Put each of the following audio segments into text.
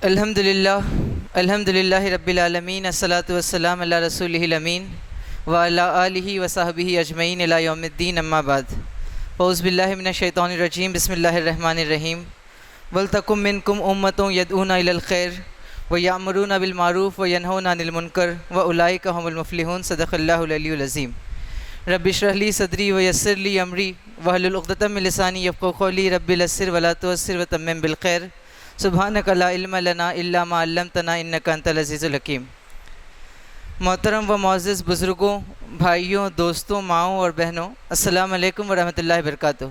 الحمدللہ رب العالمین، الصلاۃ والسلام علی رسولہ الامین وعلی آلہ وصحبہ اجمعین الی یوم الدین، اما بعد۔ اعوذ باللہ من الشیطان الرجیم، بسم اللہ الرحمن الرحیم۔ وَلْتَكُن مِّنكُمْ أُمَّةٌ يَدْعُونَ إِلَى الْخَيْرِ وَيَأْمُرُونَ بِالْمَعْرُوفِ وَيَنْهَوْنَ عَنِ الْمُنكَرِ وَأُولَٰئِكَ هُمُ الْمُفْلِحُونَ۔ صدق اللہ العلی العظیم۔ رب اشرح لی صدری ویسر لی امری واحلل عقدۃ من لسانی یفقهوا قولی، رب یسر ولا تعسر وتمم بالخیر، سبحانک لا علم لنا الا ما علمتنا انک انت العزیز الحکیم۔ محترم و معزز بزرگوں، بھائیوں، دوستوں، ماؤں اور بہنوں، السلام علیکم ورحمۃ اللہ وبرکاتہ۔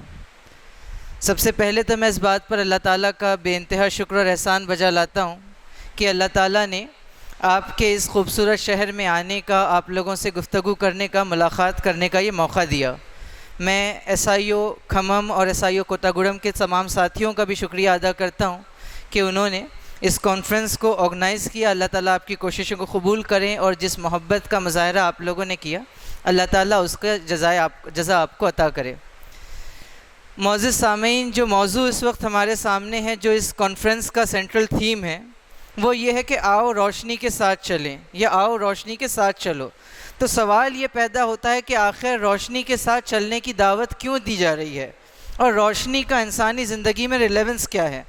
سب سے پہلے تو میں اس بات پر اللہ تعالیٰ کا بے انتہا شکر اور احسان بجا لاتا ہوں کہ اللہ تعالیٰ نے آپ کے اس خوبصورت شہر میں آنے کا، آپ لوگوں سے گفتگو کرنے کا، ملاقات کرنے کا یہ موقع دیا۔ میں ایس آئی او کھمم اور ایس آئی او کوٹاگوڑم کے تمام ساتھیوں کا بھی شکریہ ادا کرتا ہوں کہ انہوں نے اس کانفرنس کو آرگنائز کیا۔ اللہ تعالیٰ آپ کی کوششوں کو قبول کریں، اور جس محبت کا مظاہرہ آپ لوگوں نے کیا، اللہ تعالیٰ اس کا جزا آپ کو عطا کرے۔ معزز سامعین، جو موضوع اس وقت ہمارے سامنے ہے، جو اس کانفرنس کا سینٹرل تھیم ہے، وہ یہ ہے کہ آؤ روشنی کے ساتھ چلیں، یا آؤ روشنی کے ساتھ چلو۔ تو سوال یہ پیدا ہوتا ہے کہ آخر روشنی کے ساتھ چلنے کی دعوت کیوں دی جا رہی ہے، اور روشنی کا انسانی زندگی میں ریلیونس کیا ہے؟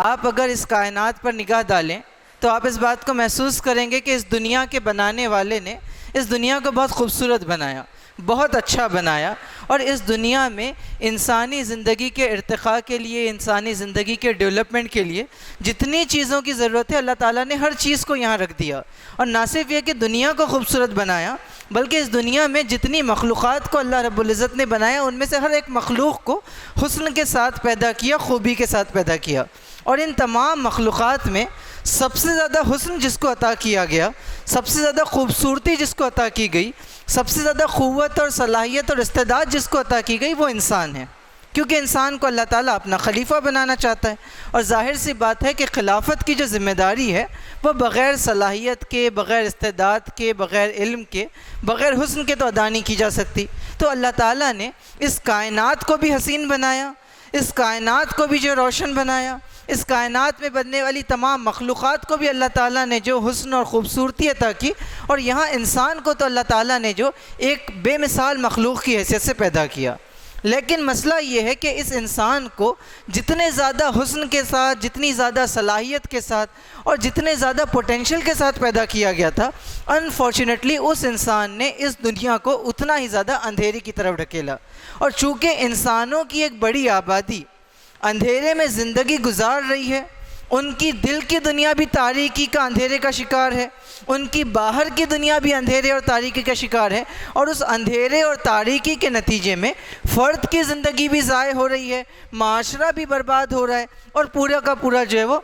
آپ اگر اس کائنات پر نگاہ ڈالیں تو آپ اس بات کو محسوس کریں گے کہ اس دنیا کے بنانے والے نے اس دنیا کو بہت خوبصورت بنایا، بہت اچھا بنایا، اور اس دنیا میں انسانی زندگی کے ارتقاء کے لیے، انسانی زندگی کے ڈیولپمنٹ کے لیے جتنی چیزوں کی ضرورت ہے، اللہ تعالیٰ نے ہر چیز کو یہاں رکھ دیا۔ اور نہ صرف یہ کہ دنیا کو خوبصورت بنایا، بلکہ اس دنیا میں جتنی مخلوقات کو اللہ رب العزت نے بنایا، ان میں سے ہر ایک مخلوق کو حسن کے ساتھ پیدا کیا، خوبی کے ساتھ پیدا کیا۔ اور ان تمام مخلوقات میں سب سے زیادہ حسن جس کو عطا کیا گیا، سب سے زیادہ خوبصورتی جس کو عطا کی گئی، سب سے زیادہ قوت اور صلاحیت اور استعداد جس کو عطا کی گئی، وہ انسان ہے، کیونکہ انسان کو اللہ تعالیٰ اپنا خلیفہ بنانا چاہتا ہے۔ اور ظاہر سی بات ہے کہ خلافت کی جو ذمہ داری ہے، وہ بغیر صلاحیت کے، بغیر استعداد کے، بغیر علم کے، بغیر حسن کے تو ادا نہیں کی جا سکتی۔ تو اللہ تعالیٰ نے اس کائنات کو بھی حسین بنایا، اس کائنات کو بھی جو روشن بنایا، اس کائنات میں بننے والی تمام مخلوقات کو بھی اللہ تعالیٰ نے جو حسن اور خوبصورتی عطا کی، اور یہاں انسان کو تو اللہ تعالیٰ نے جو ایک بے مثال مخلوق کی حیثیت سے پیدا کیا۔ لیکن مسئلہ یہ ہے کہ اس انسان کو جتنے زیادہ حسن کے ساتھ، جتنی زیادہ صلاحیت کے ساتھ، اور جتنے زیادہ پوٹینشل کے ساتھ پیدا کیا گیا تھا، انفارچونیٹلی اس انسان نے اس دنیا کو اتنا ہی زیادہ اندھیرے کی طرف ڈھکیلا۔ اور چونکہ انسانوں کی ایک بڑی آبادی اندھیرے میں زندگی گزار رہی ہے، ان کی دل کی دنیا بھی تاریکی کا، اندھیرے کا شکار ہے، ان کی باہر کی دنیا بھی اندھیرے اور تاریکی کا شکار ہے، اور اس اندھیرے اور تاریکی کے نتیجے میں فرد کی زندگی بھی ضائع ہو رہی ہے، معاشرہ بھی برباد ہو رہا ہے، اور پورا کا پورا جو ہے وہ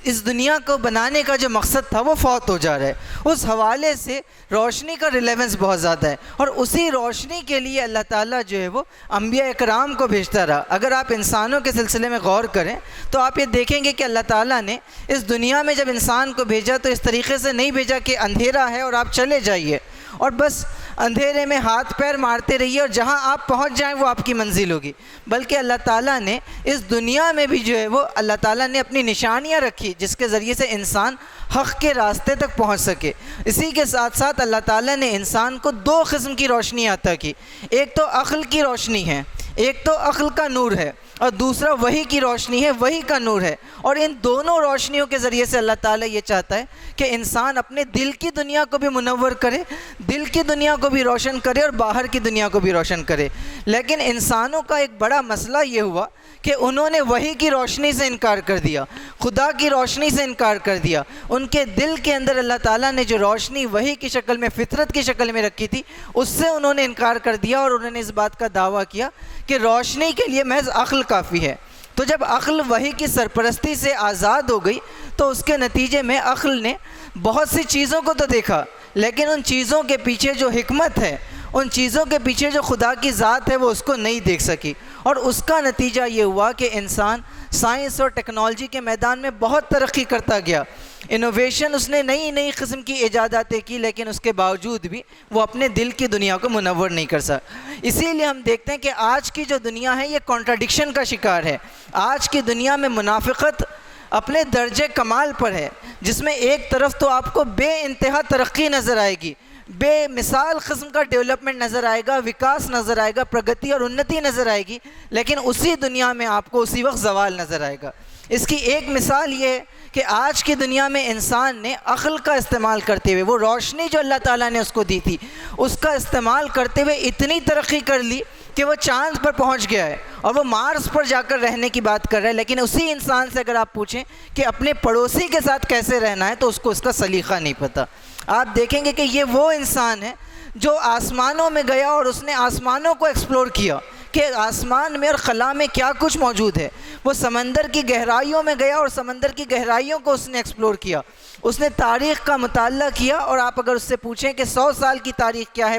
اس دنیا کو بنانے کا جو مقصد تھا وہ فوت ہو جا رہا ہے۔ اس حوالے سے روشنی کا ریلیونس بہت زیادہ ہے، اور اسی روشنی کے لیے اللہ تعالیٰ جو ہے وہ انبیاء اکرام کو بھیجتا رہا۔ اگر آپ انسانوں کے سلسلے میں غور کریں تو آپ یہ دیکھیں گے کہ اللہ تعالیٰ نے اس دنیا میں جب انسان کو بھیجا تو اس طریقے سے نہیں بھیجا کہ اندھیرا ہے اور آپ چلے جائیے اور بس اندھیرے میں ہاتھ پیر مارتے رہیے اور جہاں آپ پہنچ جائیں وہ آپ کی منزل ہوگی، بلکہ اللہ تعالیٰ نے اس دنیا میں بھی جو ہے وہ اللہ تعالیٰ نے اپنی نشانیاں رکھی جس کے ذریعے سے انسان حق کے راستے تک پہنچ سکے۔ اسی کے ساتھ ساتھ اللہ تعالیٰ نے انسان کو دو قسم کی روشنی عطا کی، ایک تو عقل کی روشنی ہے، ایک تو عقل کا نور ہے، اور دوسرا وحی کی روشنی ہے، وحی کا نور ہے۔ اور ان دونوں روشنیوں کے ذریعے سے اللہ تعالیٰ یہ چاہتا ہے کہ انسان اپنے دل کی دنیا کو بھی منور کرے، دل کی دنیا کو بھی روشن کرے، اور باہر کی دنیا کو بھی روشن کرے۔ لیکن انسانوں کا ایک بڑا مسئلہ یہ ہوا کہ انہوں نے وحی کی روشنی سے انکار کر دیا، خدا کی روشنی سے انکار کر دیا۔ ان کے دل کے اندر اللہ تعالیٰ نے جو روشنی وحی کی شکل میں، فطرت کی شکل میں رکھی تھی، اس سے انہوں نے انکار کر دیا، اور انہوں نے اس بات کا دعویٰ کیا کہ روشنی کے لیے محض عقل کافی ہے۔ تو جب عقل وحی کی سرپرستی سے آزاد ہو گئی تو اس کے نتیجے میں عقل نے بہت سی چیزوں کو تو دیکھا، لیکن ان چیزوں کے پیچھے جو حکمت ہے، ان چیزوں کے پیچھے جو خدا کی ذات ہے، وہ اس کو نہیں دیکھ سکی، اور اس کا نتیجہ یہ ہوا کہ انسان سائنس اور ٹیکنالوجی کے میدان میں بہت ترقی کرتا گیا، انوویشن، اس نے نئی نئی قسم کی ایجاداتیں کی، لیکن اس کے باوجود بھی وہ اپنے دل کی دنیا کو منور نہیں کر سکا۔ اسی لیے ہم دیکھتے ہیں کہ آج کی جو دنیا ہے یہ کانٹراڈکشن کا شکار ہے۔ آج کی دنیا میں منافقت اپنے درجے کمال پر ہے، جس میں ایک طرف تو آپ کو بے انتہا ترقی نظر آئے گی، بے مثال قسم کا ڈیولپمنٹ نظر آئے گا، وکاس نظر آئے گا، پرگتی اور انتی نظر آئے گی، لیکن اسی دنیا میں آپ کو اسی وقت زوال نظر آئے گا۔ اس کی ایک مثال یہ ہے کہ آج کی دنیا میں انسان نے عقل کا استعمال کرتے ہوئے، وہ روشنی جو اللہ تعالیٰ نے اس کو دی تھی، اس کا استعمال کرتے ہوئے اتنی ترقی کر لی کہ وہ چاند پر پہنچ گیا ہے اور وہ مارس پر جا کر رہنے کی بات کر رہا ہے۔ لیکن اسی انسان سے اگر آپ پوچھیں کہ اپنے پڑوسی کے ساتھ کیسے رہنا ہے تو اس کو اس کا سلیقہ نہیں پتہ۔ آپ دیکھیں گے کہ یہ وہ انسان ہے جو آسمانوں میں گیا اور اس نے آسمانوں کو ایکسپلور کیا کہ آسمان میں اور خلا میں کیا کچھ موجود ہے۔ وہ سمندر کی گہرائیوں میں گیا اور سمندر کی گہرائیوں کو اس نے ایکسپلور کیا، اس نے تاریخ کا مطالعہ کیا، اور آپ اگر اس سے پوچھیں کہ 100 سال کی تاریخ کیا ہے،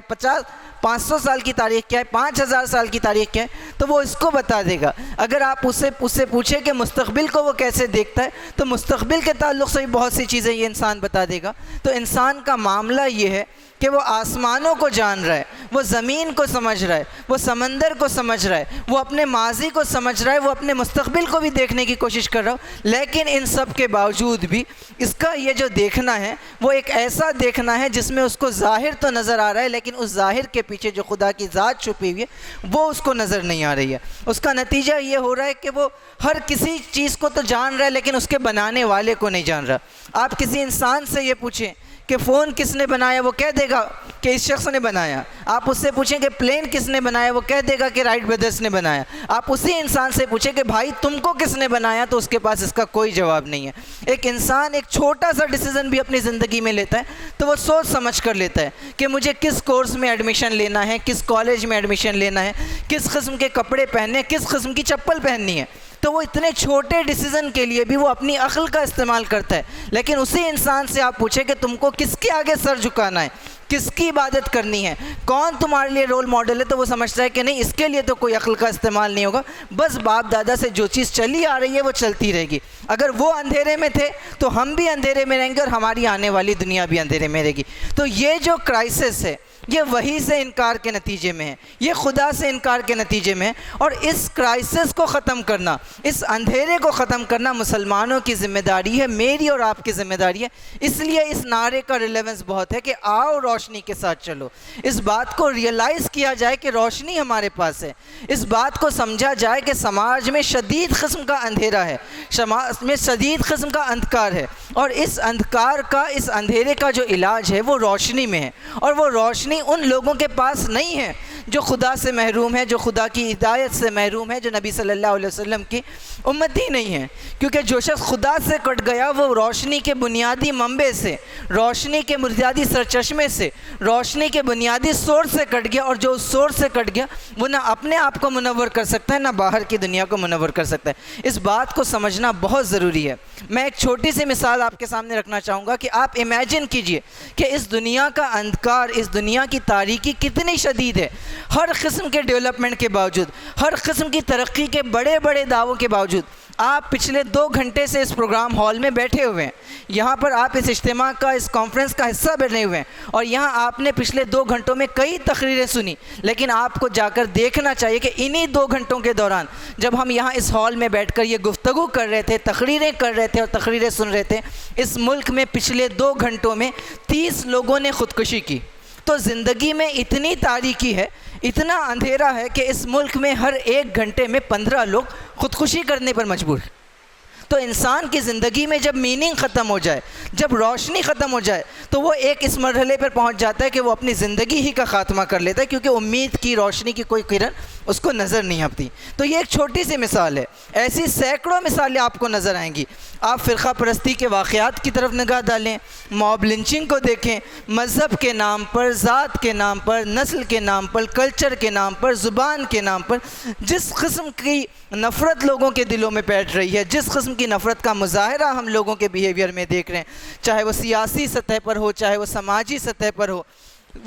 500 سال کی تاریخ کیا ہے، 5000 سال کی تاریخ کیا ہے، تو وہ اس کو بتا دے گا۔ اگر آپ اس سے پوچھیں کہ مستقبل کو وہ کیسے دیکھتا ہے تو مستقبل کے تعلق سے بھی بہت سی چیزیں یہ انسان بتا دے گا۔ تو انسان کا معاملہ یہ ہے کہ وہ آسمانوں کو جان رہا ہے، وہ زمین کو سمجھ رہا ہے، وہ سمندر کو سمجھ رہا ہے، وہ اپنے ماضی کو سمجھ رہا ہے، وہ اپنے مستقبل کو بھی دیکھنے کی کوشش کر رہا ہو، لیکن ان سب کے باوجود بھی اس کا یہ جو دیکھنا ہے وہ ایک ایسا دیکھنا ہے جس میں اس کو ظاہر تو نظر آ رہا ہے، لیکن اس ظاہر کے پیچھے جو خدا کی ذات چھپی ہوئی ہے وہ اس کو نظر نہیں آ رہی ہے۔ اس کا نتیجہ یہ ہو رہا ہے کہ وہ ہر کسی چیز کو تو جان رہا ہے لیکن اس کے بنانے والے کو نہیں جان رہا۔ آپ کسی انسان سے یہ پوچھیں کہ فون کس نے بنایا، وہ کہہ دے گا کہ اس شخص نے بنایا۔ آپ اس سے پوچھیں کہ پلین کس نے بنایا، وہ کہہ دے گا کہ رائٹ بردرز نے بنایا۔ آپ اسی انسان سے پوچھیں کہ بھائی تم کو کس نے بنایا، تو اس کے پاس اس کا کوئی جواب نہیں ہے۔ ایک انسان ایک چھوٹا سا ڈیسیزن بھی اپنی زندگی میں لیتا ہے تو وہ سوچ سمجھ کر لیتا ہے کہ مجھے کس کورس میں ایڈمیشن لینا ہے، کس کالج میں ایڈمیشن لینا ہے، کس قسم کے کپڑے پہننے، کس قسم کی چپل پہننی ہے۔ تو وہ اتنے چھوٹے ڈیسیزن کے لیے بھی وہ اپنی عقل کا استعمال کرتا ہے۔ لیکن اسی انسان سے آپ پوچھیں کہ تم کو کس کے آگے سر جھکانا ہے، کس کی عبادت کرنی ہے، کون تمہارے لیے رول ماڈل ہے، تو وہ سمجھتا ہے کہ نہیں، اس کے لیے تو کوئی عقل کا استعمال نہیں ہوگا، بس باپ دادا سے جو چیز چلی آ رہی ہے وہ چلتی رہے گی۔ اگر وہ اندھیرے میں تھے تو ہم بھی اندھیرے میں رہیں گے اور ہماری آنے والی دنیا بھی اندھیرے میں رہے گی۔ تو یہ جو کرائسس ہے یہ وحی سے انکار کے نتیجے میں ہے، یہ خدا سے انکار کے نتیجے میں ہے، اور اس کرائسس کو ختم کرنا، اس اندھیرے کو ختم کرنا مسلمانوں کی ذمہ داری ہے، میری اور آپ کی ذمہ داری ہے۔ اس لیے اس نعرے کا ریلیونس بہت ہے کہ آؤ روشنی کے ساتھ چلو۔ اس بات کو ریئلائز کیا جائے کہ روشنی ہمارے پاس ہے، اس بات کو سمجھا جائے کہ سماج میں شدید قسم کا اندھیرا ہے، سماج میں شدید قسم کا اندھکار ہے، اور اس اندھکار کا، اس اندھیرے کا جو علاج ہے وہ روشنی میں ہے، اور وہ روشنی ان لوگوں کے پاس نہیں ہے جو خدا سے محروم ہے، جو خدا کی ہدایت سے محروم ہے، جو نبی صلی اللہ علیہ وسلم کی امتی نہیں ہے۔ کیونکہ جو شخص خدا سے کٹ گیا وہ روشنی کے بنیادی منبع سے، روشنی کے بنیادی سرچشمے سے، روشنی کے بنیادی سورس سے کٹ گیا، اور جو اس سورس سے کٹ گیا وہ نہ اپنے آپ کو منور کر سکتا ہے نہ باہر کی دنیا کو منور کر سکتا ہے۔ اس بات کو سمجھنا بہت ضروری ہے۔ میں ایک چھوٹی سی مثال آپ کے سامنے رکھنا چاہوں گا کہ آپ امیجن کیجئے کہ اس دنیا کا اندھکار، اس دنیا کی تاریکی کتنی شدید ہے۔ ہر قسم کے ڈیولپمنٹ کے باوجود، ہر قسم کی ترقی کے بڑے بڑے دعووں کے باوجود، آپ پچھلے 2 گھنٹے سے اس پروگرام ہال میں بیٹھے ہوئے ہیں، یہاں پر آپ اس اجتماع کا، اس کانفرنس کا حصہ بنے ہوئے ہیں، اور یہاں آپ نے پچھلے 2 گھنٹوں میں کئی تقریریں سنی، لیکن آپ کو جا کر دیکھنا چاہیے کہ انہی 2 گھنٹوں کے دوران جب ہم یہاں اس ہال میں بیٹھ کر یہ گفتگو کر رہے تھے، تقریریں کر رہے تھے اور تقریریں سن رہے تھے، اس ملک میں پچھلے 2 گھنٹوں میں 30 لوگوں نے خودکشی کی۔ تو زندگی میں اتنی تاریکی ہے، اتنا اندھیرا ہے کہ اس ملک میں ہر 1 گھنٹے میں 15 لوگ خودکشی کرنے پر مجبور ہیں۔ تو انسان کی زندگی میں جب میننگ ختم ہو جائے، جب روشنی ختم ہو جائے، تو وہ ایک اس مرحلے پر پہنچ جاتا ہے کہ وہ اپنی زندگی ہی کا خاتمہ کر لیتا ہے، کیونکہ امید کی روشنی کی کوئی کرن اس کو نظر نہیں آتی۔ تو یہ ایک چھوٹی سی مثال ہے، ایسی سینکڑوں مثالیں آپ کو نظر آئیں گی۔ آپ فرقہ پرستی کے واقعات کی طرف نگاہ ڈالیں، موب لنچنگ کو دیکھیں، مذہب کے نام پر، ذات کے نام پر، نسل کے نام پر، کلچر کے نام پر، زبان کے نام پر جس قسم کی نفرت لوگوں کے دلوں میں بیٹھ رہی ہے، جس قسم کی نفرت کا مظاہرہ ہم لوگوں کے بیہیویئر میں دیکھ رہے ہیں، چاہے وہ سیاسی سطح پر ہو، چاہے وہ سماجی سطح پر ہو،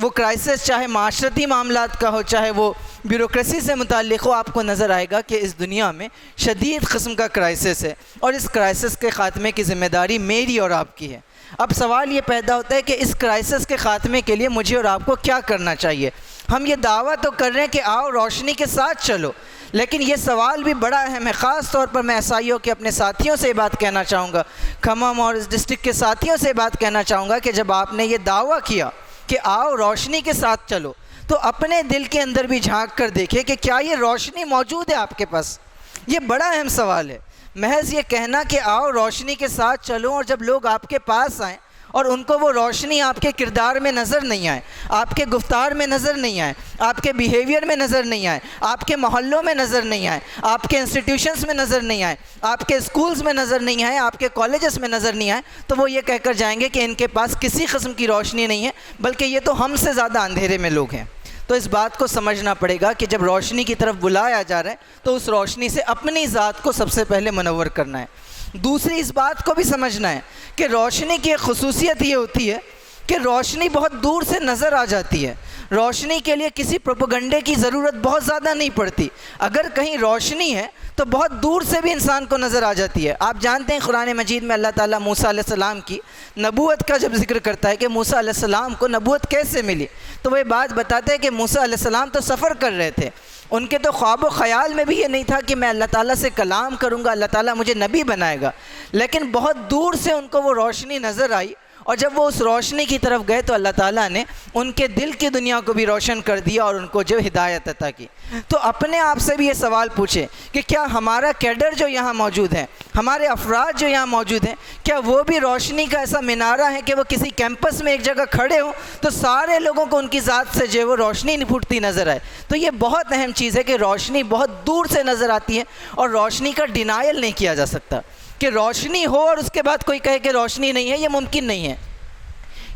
وہ کرائسس چاہے معاشرتی معاملات کا ہو، چاہے وہ بیوروکریسی سے متعلق ہو، آپ کو نظر آئے گا کہ اس دنیا میں شدید قسم کا کرائسس ہے، اور اس کرائسس کے خاتمے کی ذمہ داری میری اور آپ کی ہے۔ اب سوال یہ پیدا ہوتا ہے کہ اس کرائسس کے خاتمے کے لیے مجھے اور آپ کو کیا کرنا چاہیے؟ ہم یہ دعویٰ تو کر رہے ہیں کہ آؤ روشنی کے ساتھ چلو، لیکن یہ سوال بھی بڑا اہم ہے۔ خاص طور پر میں ایسائیوں کے اپنے ساتھیوں سے یہ بات کہنا چاہوں گا، کھمم اور اس ڈسٹرکٹ کے ساتھیوں سے بات کہنا چاہوں گا کہ جب آپ نے یہ دعویٰ کیا کہ آؤ روشنی کے ساتھ چلو، تو اپنے دل کے اندر بھی جھانک کر دیکھیں کہ کیا یہ روشنی موجود ہے آپ کے پاس؟ یہ بڑا اہم سوال ہے۔ محض یہ کہنا کہ آؤ روشنی کے ساتھ چلو، اور جب لوگ آپ کے پاس آئیں اور ان کو وہ روشنی آپ کے کردار میں نظر نہیں آئے، آپ کے گفتار میں نظر نہیں آئے، آپ کے بیہیویئر میں نظر نہیں آئے، آپ کے محلوں میں نظر نہیں آئے، آپ کے انسٹیٹیوشنز میں نظر نہیں آئے، آپ کے اسکولز میں نظر نہیں آئے، آپ کے کالجز میں نظر نہیں آئے، تو وہ یہ کہہ کر جائیں گے کہ ان کے پاس کسی قسم کی روشنی نہیں ہے، بلکہ یہ تو ہم سے زیادہ اندھیرے میں لوگ ہیں۔ تو اس بات کو سمجھنا پڑے گا کہ جب روشنی کی طرف بلایا جا رہا ہے تو اس روشنی سے اپنی ذات کو سب سے پہلے منور کرنا ہے۔ دوسری اس بات کو بھی سمجھنا ہے کہ روشنی کی ایک خصوصیت یہ ہوتی ہے کہ روشنی بہت دور سے نظر آ جاتی ہے۔ روشنی کے لیے کسی پروپیگنڈے کی ضرورت بہت زیادہ نہیں پڑتی، اگر کہیں روشنی ہے تو بہت دور سے بھی انسان کو نظر آ جاتی ہے۔ آپ جانتے ہیں قرآن مجید میں اللہ تعالیٰ موسیٰ علیہ السلام کی نبوت کا جب ذکر کرتا ہے کہ موسیٰ علیہ السلام کو نبوت کیسے ملی، تو وہ یہ بات بتاتے ہیں کہ موسیٰ علیہ السلام تو سفر کر رہے تھے، ان کے تو خواب و خیال میں بھی یہ نہیں تھا کہ میں اللہ تعالیٰ سے کلام کروں گا، اللہ تعالیٰ مجھے نبی بنائے گا، لیکن بہت دور سے ان کو وہ روشنی نظر آئی، اور جب وہ اس روشنی کی طرف گئے تو اللہ تعالیٰ نے ان کے دل کی دنیا کو بھی روشن کر دیا اور ان کو جو ہدایت عطا کی۔ تو اپنے آپ سے بھی یہ سوال پوچھیں کہ کیا ہمارا کیڈر جو یہاں موجود ہے، ہمارے افراد جو یہاں موجود ہیں، کیا وہ بھی روشنی کا ایسا مینارہ ہے کہ وہ کسی کیمپس میں ایک جگہ کھڑے ہوں تو سارے لوگوں کو ان کی ذات سے جو وہ روشنی پھوٹتی نظر آئے؟ تو یہ بہت اہم چیز ہے کہ روشنی بہت دور سے نظر آتی ہے، اور روشنی کا ڈینائل نہیں کیا جا سکتا کہ روشنی ہو اور اس کے بعد کوئی کہے کہ روشنی نہیں ہے، یہ ممکن نہیں ہے۔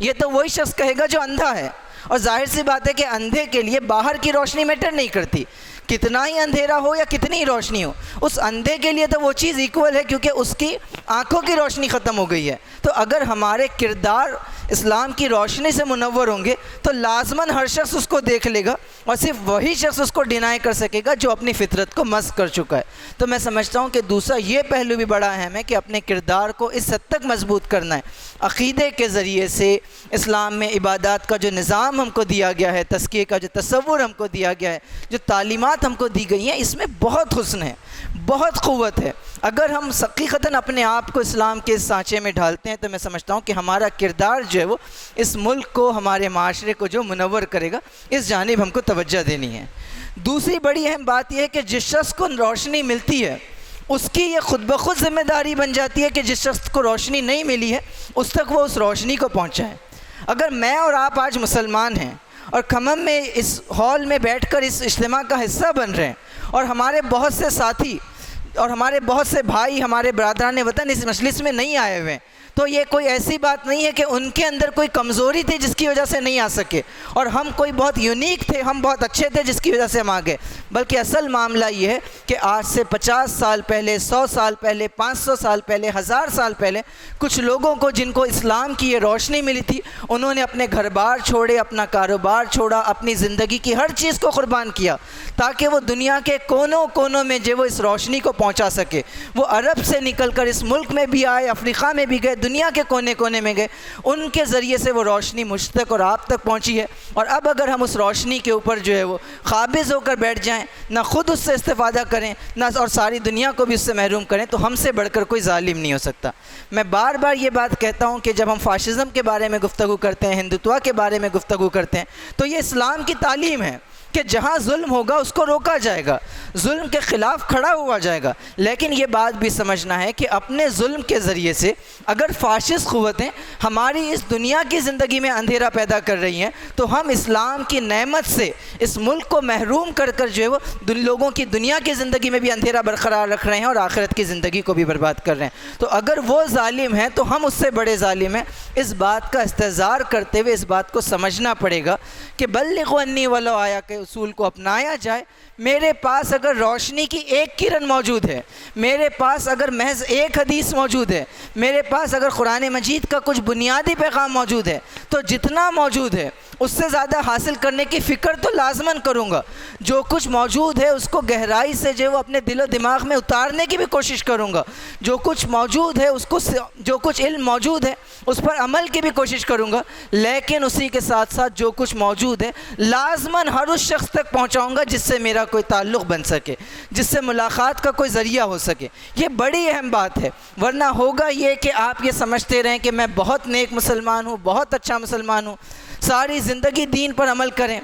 یہ تو وہی شخص کہے گا جو اندھا ہے، اور ظاہر سی بات ہے کہ اندھے کے لیے باہر کی روشنی میٹر نہیں کرتی، کتنا ہی اندھیرا ہو یا کتنی ہی روشنی ہو، اس اندھے کے لیے تو وہ چیز ایکول ہے کیونکہ اس کی آنکھوں کی روشنی ختم ہو گئی ہے۔ تو اگر ہمارے کردار اسلام کی روشنی سے منور ہوں گے تو لازماً ہر شخص اس کو دیکھ لے گا، اور صرف وہی شخص اس کو ڈینائی کر سکے گا جو اپنی فطرت کو مسخ کر چکا ہے۔ تو میں سمجھتا ہوں کہ دوسرا یہ پہلو بھی بڑا اہم ہے کہ اپنے کردار کو اس حد تک مضبوط کرنا ہے، عقیدے کے ذریعے سے اسلام میں عبادات کا جو نظام ہم کو دیا گیا ہے، تزکیے کا جو تصور ہم کو دیا گیا ہے، جو تعلیمات ہم کو دی گئی ہیں، اس میں بہت حسن ہے، بہت قوت ہے۔ اگر ہم حقیقتاً اپنے آپ کو اسلام کے اس سانچے میں ڈھالتے ہیں تو میں سمجھتا ہوں کہ ہمارا کردار جو ہے وہ اس ملک کو، ہمارے معاشرے کو جو منور کرے گا، اس جانب ہم کو توجہ دینی ہے۔ دوسری بڑی اہم بات یہ ہے کہ جس شخص کو روشنی ملتی ہے اس کی یہ خود بخود ذمہ داری بن جاتی ہے کہ جس شخص کو روشنی نہیں ملی ہے اس تک وہ اس روشنی کو پہنچائے۔ اگر میں اور آپ آج مسلمان ہیں اور کھمم میں اس ہال میں بیٹھ کر اس اجتماع کا حصہ بن رہے ہیں، اور ہمارے بہت سے ساتھی اور ہمارے بہت سے بھائی، ہمارے برادران وطن اس مجلس میں نہیں آئے ہوئے ہیں، تو یہ کوئی ایسی بات نہیں ہے کہ ان کے اندر کوئی کمزوری تھی جس کی وجہ سے نہیں آ سکے، اور ہم کوئی بہت یونیک تھے، ہم بہت اچھے تھے جس کی وجہ سے ہم آ گئے، بلکہ اصل معاملہ یہ ہے کہ آج سے 50 سال پہلے، 100 سال پہلے، 500 سال پہلے، 1000 سال پہلے کچھ لوگوں کو جن کو اسلام کی یہ روشنی ملی تھی، انہوں نے اپنے گھر بار چھوڑے، اپنا کاروبار چھوڑا، اپنی زندگی کی ہر چیز کو قربان کیا تاکہ وہ دنیا کے کونوں کونوں میں جو وہ اس روشنی کو پہنچا سکے۔ وہ عرب سے نکل کر اس ملک میں بھی آئے، افریقہ میں بھی گئے، دنیا کے کونے کونے میں گئے، ان کے ذریعے سے وہ روشنی مجھ تک اور آپ تک پہنچی ہے۔ اور اب اگر ہم اس روشنی کے اوپر جو ہے وہ قابض ہو کر بیٹھ جائیں، نہ خود اس سے استفادہ کریں، نہ اور ساری دنیا کو بھی اس سے محروم کریں، تو ہم سے بڑھ کر کوئی ظالم نہیں ہو سکتا۔ میں بار بار یہ بات کہتا ہوں کہ جب ہم فاشزم کے بارے میں گفتگو کرتے ہیں، ہندوتوا کے بارے میں گفتگو کرتے ہیں، تو یہ اسلام کی تعلیم ہے کہ جہاں ظلم ہوگا اس کو روکا جائے گا، ظلم کے خلاف کھڑا ہوا جائے گا، لیکن یہ بات بھی سمجھنا ہے کہ اپنے ظلم کے ذریعے سے اگر فاشسٹ قوتیں ہماری اس دنیا کی زندگی میں اندھیرا پیدا کر رہی ہیں تو ہم اسلام کی نعمت سے اس ملک کو محروم کر کر جو ہے وہ لوگوں کی دنیا کی زندگی میں بھی اندھیرا برقرار رکھ رہے ہیں اور آخرت کی زندگی کو بھی برباد کر رہے ہیں۔ تو اگر وہ ظالم ہیں تو ہم اس سے بڑے ظالم ہیں۔ اس بات کا استحضار کرتے ہوئے اس بات کو سمجھنا پڑے گا کہ بلغوا انی ولو آیا کے اصول کو اپنایا جائے۔ میرے پاس اگر روشنی کی ایک کرن موجود ہے، میرے پاس اگر محض ایک حدیث موجود ہے، میرے پاس اگر قرآن مجید کا کچھ بنیادی پیغام موجود ہے، تو جتنا موجود ہے اس سے زیادہ حاصل کرنے کی فکر تو لازماً کروں گا. جو کچھ موجود ہے اس کو گہرائی سے جو وہ اپنے دل و دماغ میں اتارنے کی بھی کوشش کروں گا. جو کچھ موجود ہے اس کو جو کچھ علم موجود ہے اس پر عمل کی بھی کوشش کروں گا. لیکن اسی کے ساتھ ساتھ جو کچھ موجود ہے لازماً ہر اس شخص تک پہنچاؤں گا جس سے میرا کوئی تعلق بن سکے, جس سے ملاقات کا کوئی ذریعہ ہو سکے. یہ بڑی اہم بات ہے, ورنہ ہوگا یہ کہ آپ یہ سمجھتے رہیں کہ میں بہت نیک مسلمان ہوں, بہت اچھا مسلمان ہوں, ساری زندگی دین پر عمل کریں,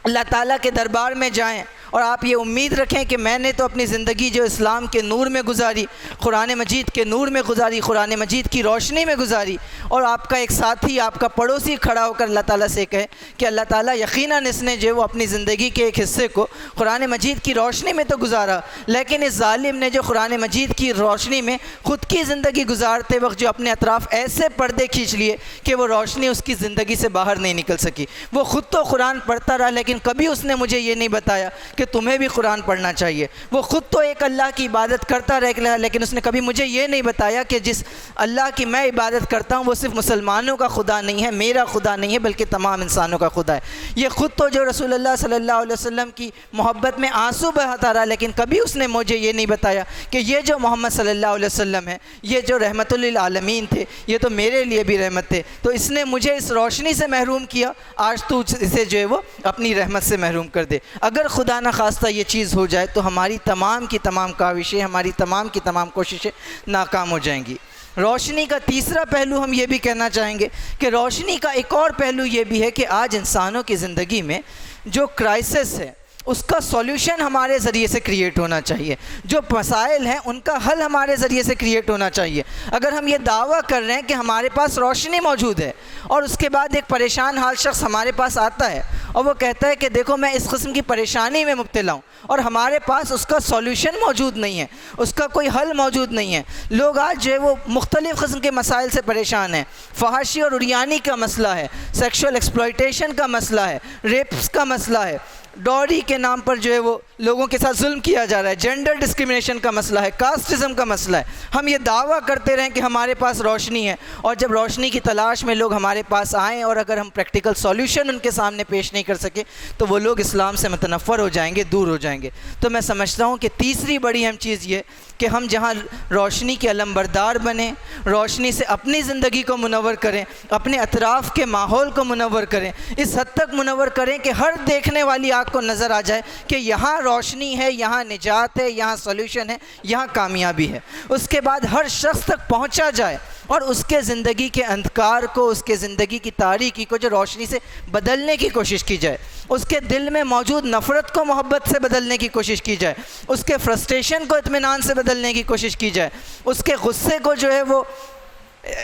اللہ تعالیٰ کے دربار میں جائیں اور آپ یہ امید رکھیں کہ میں نے تو اپنی زندگی جو اسلام کے نور میں گزاری, قرآن مجید کے نور میں گزاری, قرآن مجید کی روشنی میں گزاری, اور آپ کا ایک ساتھی, آپ کا پڑوسی کھڑا ہو کر اللہ تعالیٰ سے کہے کہ اللہ تعالیٰ یقیناً اس نے جو وہ اپنی زندگی کے ایک حصے کو قرآن مجید کی روشنی میں تو گزارا, لیکن اس ظالم نے جو قرآن مجید کی روشنی میں خود کی زندگی گزارتے وقت جو اپنے اطراف ایسے پردے کھینچ لیے کہ وہ روشنی اس کی زندگی سے باہر نہیں نکل سکی. وہ خود تو قرآن پڑھتا رہا لیکن کبھی اس نے مجھے یہ نہیں بتایا کہ تمہیں بھی قرآن پڑھنا چاہیے. وہ خود تو ایک اللہ کی عبادت کرتا رہا لیکن اس نے کبھی مجھے یہ نہیں بتایا کہ جس اللہ کی میں عبادت کرتا ہوں وہ صرف مسلمانوں کا خدا نہیں ہے, میرا خدا نہیں ہے, بلکہ تمام انسانوں کا خدا ہے. یہ خود تو جو رسول اللہ صلی اللہ علیہ وسلم کی محبت میں آنسو بہاتا رہا لیکن کبھی اس نے مجھے یہ نہیں بتایا کہ یہ جو محمد صلی اللہ علیہ وسلم ہے, یہ جو رحمت للعالمین تھے, یہ تو میرے لیے بھی رحمت تھے, تو اس نے مجھے اس روشنی سے محروم کیا, آج تو اسے جو ہے وہ اپنی رحمت سے محروم کر دے. اگر خدا نہ خواستہ یہ چیز ہو جائے تو ہماری تمام کی تمام کاوشیں, ہماری تمام کی تمام کوششیں ناکام ہو جائیں گی. روشنی کا تیسرا پہلو ہم یہ بھی کہنا چاہیں گے کہ روشنی کا ایک اور پہلو یہ بھی ہے کہ آج انسانوں کی زندگی میں جو کرائسس ہے اس کا سولوشن ہمارے ذریعے سے کریٹ ہونا چاہیے, جو مسائل ہیں ان کا حل ہمارے ذریعے سے کریٹ ہونا چاہیے. اگر ہم یہ دعویٰ کر رہے ہیں کہ ہمارے پاس روشنی موجود ہے اور اس کے بعد ایک پریشان حال شخص ہمارے پاس آتا ہے اور وہ کہتا ہے کہ دیکھو میں اس قسم کی پریشانی میں مبتلا ہوں, اور ہمارے پاس اس کا سولوشن موجود نہیں ہے, اس کا کوئی حل موجود نہیں ہے. لوگ آج جو ہے وہ مختلف قسم کے مسائل سے پریشان ہیں. فحاشی اور عریانی کا مسئلہ ہے, سیکشول ایکسپلائٹیشن کا مسئلہ ہے, ریپس کا مسئلہ ہے, ڈوری کے نام پر جو ہے وہ لوگوں کے ساتھ ظلم کیا جا رہا ہے, جینڈر ڈسکرمنیشن کا مسئلہ ہے, کاسٹزم کا مسئلہ ہے. ہم یہ دعویٰ کرتے رہیں کہ ہمارے پاس روشنی ہے, اور جب روشنی کی تلاش میں لوگ ہمارے پاس آئیں اور اگر ہم پریکٹیکل سولوشن ان کے سامنے پیش نہیں کر سکے تو وہ لوگ اسلام سے متنفر ہو جائیں گے, دور ہو جائیں گے. تو میں سمجھتا ہوں کہ تیسری بڑی اہم چیز یہ کہ ہم جہاں روشنی کے علمبردار بنیں, روشنی سے اپنی زندگی کو منور کریں, اپنے اطراف کے ماحول کو منور کریں, اس حد تک منور کریں کہ ہر دیکھنے والی آنکھ کو نظر آ جائے کہ یہاں روشنی ہے, یہاں نجات ہے, یہاں سولوشن ہے, یہاں کامیابی ہے. اس کے بعد ہر شخص تک پہنچا جائے اور اس کے زندگی کے اندھکار کو, اس کے زندگی کی تاریکی کو جو روشنی سے بدلنے کی کوشش کی جائے, اس کے دل میں موجود نفرت کو محبت سے بدلنے کی کوشش کی جائے, اس کے فرسٹریشن کو اطمینان سے بدلنے کی کوشش کی جائے, اس کے غصے کو جو ہے وہ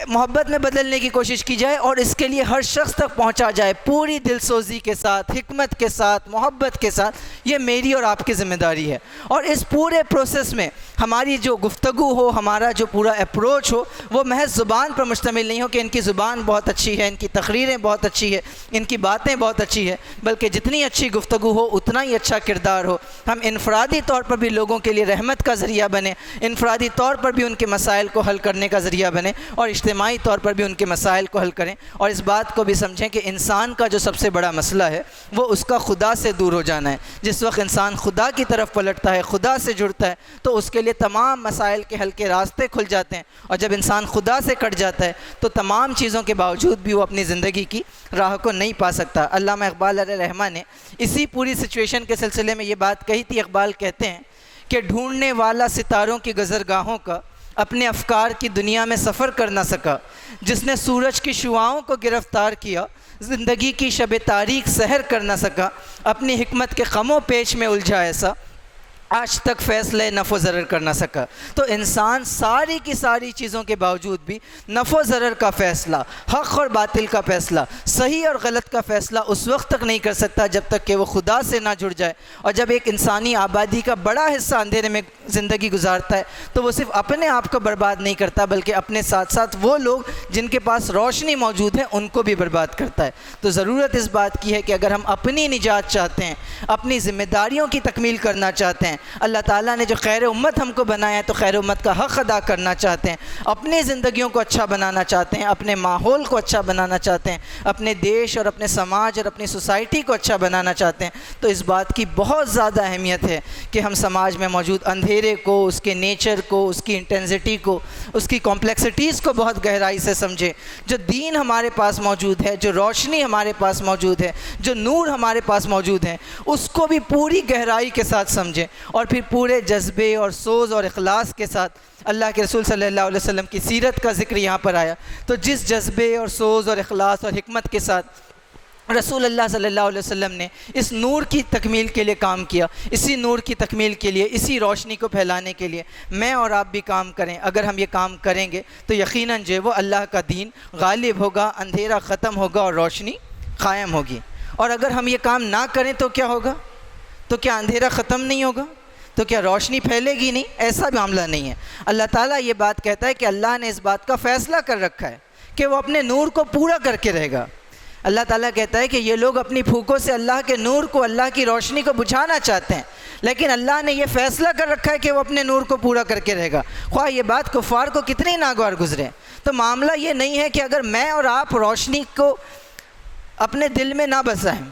محبت میں بدلنے کی کوشش کی جائے, اور اس کے لیے ہر شخص تک پہنچا جائے پوری دل سوزی کے ساتھ, حکمت کے ساتھ, محبت کے ساتھ. یہ میری اور آپ کی ذمہ داری ہے. اور اس پورے پروسیس میں ہماری جو گفتگو ہو, ہمارا جو پورا اپروچ ہو, وہ محض زبان پر مشتمل نہیں ہو کہ ان کی زبان بہت اچھی ہے, ان کی تقریریں بہت اچھی ہے, ان کی باتیں بہت اچھی ہے, بلکہ جتنی اچھی گفتگو ہو اتنا ہی اچھا کردار ہو. ہم انفرادی طور پر بھی لوگوں کے لیے رحمت کا ذریعہ بنیں, انفرادی طور پر بھی ان کے مسائل کو حل کرنے کا ذریعہ بنیں, اور اجتماعی طور پر بھی ان کے مسائل کو حل کریں. اور اس بات کو بھی سمجھیں کہ انسان کا جو سب سے بڑا مسئلہ ہے وہ اس کا خدا سے دور ہو جانا ہے. جس وقت انسان خدا کی طرف پلٹتا ہے, خدا سے جڑتا ہے, تو اس کے لیے تمام مسائل کے حل کے راستے کھل جاتے ہیں. اور جب انسان خدا سے کٹ جاتا ہے تو تمام چیزوں کے باوجود بھی وہ اپنی زندگی کی راہ کو نہیں پا سکتا. علامہ اقبال علیہ رحمہ نے اسی پوری سچویشن کے سلسلے میں یہ بات کہی تھی. اقبال کہتے ہیں کہ ڈھونڈنے والا ستاروں کی گزرگاہوں کا اپنے افکار کی دنیا میں سفر کر نہ سکا, جس نے سورج کی شعاؤں کو گرفتار کیا زندگی کی شب تاریک سحر کر نہ سکا, اپنی حکمت کے خم و پیچ میں الجھا ایسا آج تک فیصلہ نفع و ضرر کر نہ سکا. تو انسان ساری کی ساری چیزوں کے باوجود بھی نفع و ضرر کا فیصلہ, حق اور باطل کا فیصلہ, صحیح اور غلط کا فیصلہ اس وقت تک نہیں کر سکتا جب تک کہ وہ خدا سے نہ جڑ جائے. اور جب ایک انسانی آبادی کا بڑا حصہ اندھیرے میں زندگی گزارتا ہے تو وہ صرف اپنے آپ کو برباد نہیں کرتا بلکہ اپنے ساتھ ساتھ وہ لوگ جن کے پاس روشنی موجود ہے ان کو بھی برباد کرتا ہے. تو ضرورت اس بات کی ہے کہ اگر ہم اپنی نجات چاہتے ہیں, اپنی ذمہ داریوں کی تکمیل کرنا چاہتے ہیں, ہیں. اللہ تعالیٰ نے جو خیر امت ہم کو بنایا ہے تو خیر امت کا حق ادا کرنا چاہتے ہیں, اپنی زندگیوں کو اچھا بنانا چاہتے ہیں, اپنے ماحول کو اچھا بنانا چاہتے ہیں, اپنے دیش اور اپنے سماج اور اپنی سوسائٹی کو اچھا بنانا چاہتے ہیں. تو اس بات کی بہت زیادہ اہمیت ہے کہ ہم سماج میں موجود اندھیرے کو, اس کے نیچر کو, اس کی انٹینسٹی کو, اس کی کمپلیکسٹیز کو بہت گہرائی سے سمجھیں. جو دین ہمارے پاس موجود ہے, جو روشنی ہمارے پاس موجود ہے, جو نور ہمارے پاس موجود ہے, اس کو بھی پوری گہرائی کے ساتھ سمجھیں اور پھر پورے جذبے اور سوز اور اخلاص کے ساتھ. اللہ کے رسول صلی اللہ علیہ وسلم کی سیرت کا ذکر یہاں پر آیا, تو جس جذبے اور سوز اور اخلاص اور حکمت کے ساتھ رسول اللہ صلی اللہ علیہ وسلم نے اس نور کی تکمیل کے لیے کام کیا, اسی نور کی تکمیل کے لیے, اسی روشنی کو پھیلانے کے لیے میں اور آپ بھی کام کریں. اگر ہم یہ کام کریں گے تو یقیناً جو وہ اللہ کا دین غالب ہوگا, اندھیرا ختم ہوگا اور روشنی قائم ہوگی. اور اگر ہم یہ کام نہ کریں تو کیا ہوگا؟ تو کیا اندھیرا ختم نہیں ہوگا؟ تو کیا روشنی پھیلے گی نہیں؟ ایسا معاملہ نہیں ہے. اللہ تعالیٰ یہ بات کہتا ہے کہ اللہ نے اس بات کا فیصلہ کر رکھا ہے کہ وہ اپنے نور کو پورا کر کے رہے گا. اللہ تعالیٰ کہتا ہے کہ یہ لوگ اپنی پھوکوں سے اللہ کے نور کو, اللہ کی روشنی کو بجھانا چاہتے ہیں, لیکن اللہ نے یہ فیصلہ کر رکھا ہے کہ وہ اپنے نور کو پورا کر کے رہے گا, خواہ یہ بات کفار کو کتنی ناگوار گزرے. تو معاملہ یہ نہیں ہے کہ اگر میں اور آپ روشنی کو اپنے دل میں نہ بسائیں,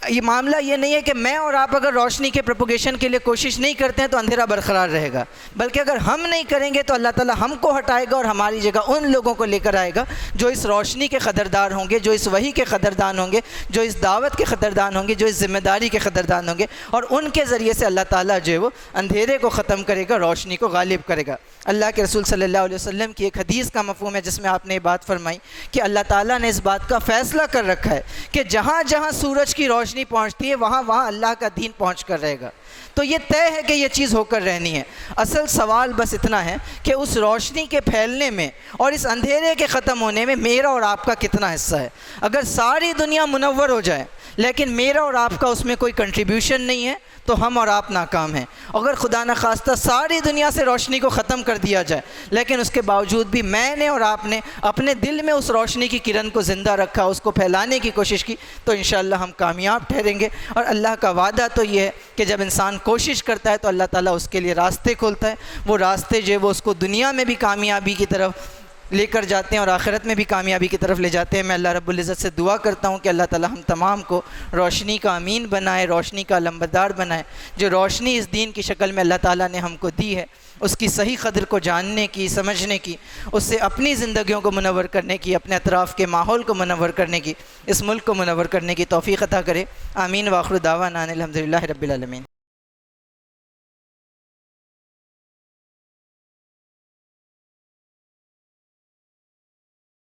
یہ معاملہ یہ نہیں ہے کہ میں اور آپ اگر روشنی کے پروپوگیشن کے لیے کوشش نہیں کرتے ہیں تو اندھیرا برقرار رہے گا, بلکہ اگر ہم نہیں کریں گے تو اللہ تعالیٰ ہم کو ہٹائے گا اور ہماری جگہ ان لوگوں کو لے کر آئے گا جو اس روشنی کے قدردان ہوں گے, جو اس وحی کے قدردان ہوں گے, جو اس دعوت کے قدردان ہوں گے, جو اس ذمہ داری کے قدردان ہوں گے, اور ان کے ذریعے سے اللہ تعالیٰ جو ہے وہ اندھیرے کو ختم کرے گا, روشنی کو غالب کرے گا. اللہ کے رسول صلی اللہ علیہ وسلم کی ایک حدیث کا مفہوم ہے جس میں آپ نے یہ بات فرمائی کہ اللہ تعالیٰ نے اس بات کا فیصلہ کر رکھا ہے کہ جہاں جہاں سورج کی روشنی پہنچتی ہے وہاں اللہ کا دین پہنچ کر رہے گا. تو یہ طے ہے کہ یہ چیز ہو کر رہنی ہے. اصل سوال بس اتنا ہے کہ اس روشنی کے پھیلنے میں اور اس اندھیرے کے ختم ہونے میں میرا اور آپ کا کتنا حصہ ہے. اگر ساری دنیا منور ہو جائے لیکن میرا اور آپ کا اس میں کوئی کنٹریبیوشن نہیں ہے تو ہم اور آپ ناکام ہیں. اگر خدا نخواستہ ساری دنیا سے روشنی کو ختم کر دیا جائے لیکن اس کے باوجود بھی میں نے اور آپ نے اپنے دل میں اس روشنی کی کرن کو زندہ رکھا, اس کو پھیلانے کی کوشش کی, تو انشاءاللہ ہم کامیاب ٹھہریں گے. اور اللہ کا وعدہ تو یہ ہے کہ جب انسان کوشش کرتا ہے تو اللہ تعالیٰ اس کے لیے راستے کھولتا ہے. وہ راستے جو ہے وہ اس کو دنیا میں بھی کامیابی کی طرف لے کر جاتے ہیں اور آخرت میں بھی کامیابی کی طرف لے جاتے ہیں. میں اللہ رب العزت سے دعا کرتا ہوں کہ اللہ تعالیٰ ہم تمام کو روشنی کا امین بنائے, روشنی کا علمبردار بنائے. جو روشنی اس دین کی شکل میں اللہ تعالیٰ نے ہم کو دی ہے اس کی صحیح قدر کو جاننے کی, سمجھنے کی, اس سے اپنی زندگیوں کو منور کرنے کی, اپنے اطراف کے ماحول کو منور کرنے کی, اس ملک کو منور کرنے کی توفیق عطا کرے. آمین. وآخر دعوانا ان الحمدللہ رب العالمین.